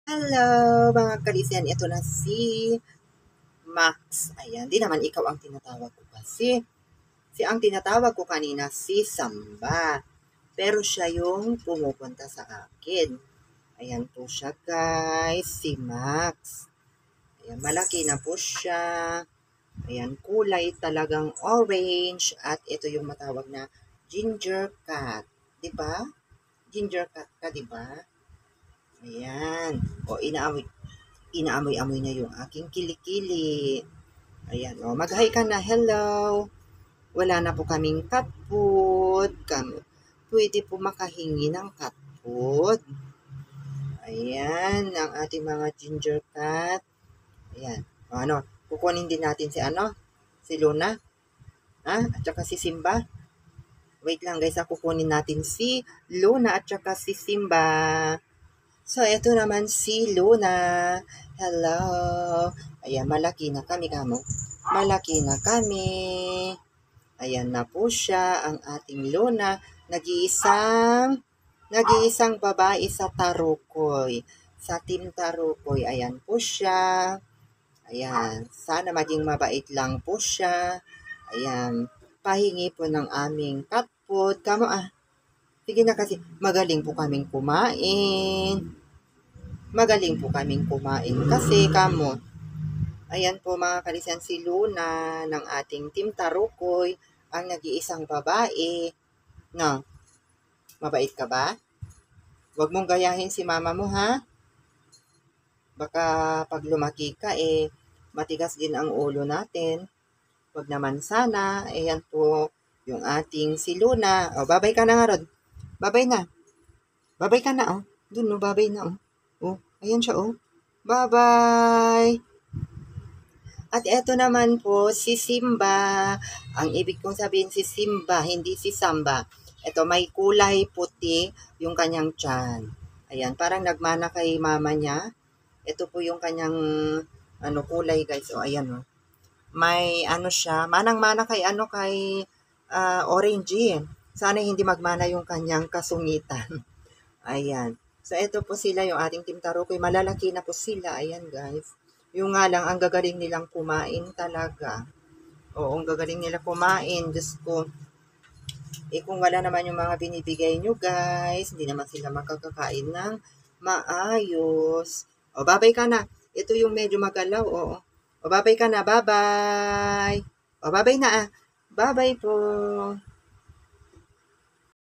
Hello, mga kalisian. Ito na si Max. Ayan, di naman ikaw ang tinatawag ko kasi. Si ang tinatawag ko kanina si Samba. Pero siya yung pumupunta sa akin. Ayan po siya, guys. Si Max. Ayan, malaki na po siya. Ayan, kulay talagang orange. At ito yung matawag na ginger cat. Diba? Ginger cat ka, diba? Ayan. O, inaamoy-amoy niya yung aking kilikili. Ayan, o, mag-hi ka na, hello. Wala na po kaming cat food. Pwede po makahingi ng cat food. Ayan, ang ating mga ginger cat. Ayan, o, ano, kukunin din natin si ano, si Luna. Ha? At saka si Simba. Wait lang guys, kukunin natin si Luna at saka si Simba. So, ito naman si Luna. Hello. Ayan, malaki na kami, kamo. Malaki na kami. Ayan na po siya, ang ating Luna. Nag-iisang babae sa Tarukoy. Sa Team Tarukoy. Ayan po siya. Ayan, sana maging mabait lang po siya. Ayan, pahingi po ng aming cat food. Kamo sige na kasi, magaling po kaming kumain. Magaling po kaming kumain kasi kamo. Ayan po mga kalisian, si Luna ng ating Team Tarukoy, ang nag-iisang babae. No, mabait ka ba? Huwag mong gayahin si mama mo ha. Baka pag lumaki ka matigas din ang ulo natin. Huwag naman sana. Ayan po yung ating si Luna. O, babay ka na nga Rod. Babay na. Babay ka na Dun no, babay na ayan siya Bye-bye! At eto naman po, si Simba. Ang ibig kong sabihin si Simba, hindi si Samba. Ito, may kulay puti yung kanyang tiyan. Ayan, parang nagmana kay mama niya. Ito po yung kanyang kulay guys. Ayan May siya, manang-mana kay orange Sana hindi magmana yung kanyang kasungitan. Ayan. So, ito po sila, yung ating Team Tarukoy. Malalaki na po sila. Ayan, guys. Yung nga lang, ang gagaling nilang kumain talaga. Oo, ang gagaling nila kumain. Diyos ko. Kung wala naman yung mga binibigay nyo, guys, hindi naman sila makakakain ng maayos. O, babay ka na. Ito yung medyo magalaw, O, babay ka na. Bye-bye. O, babay na Bye-bye po.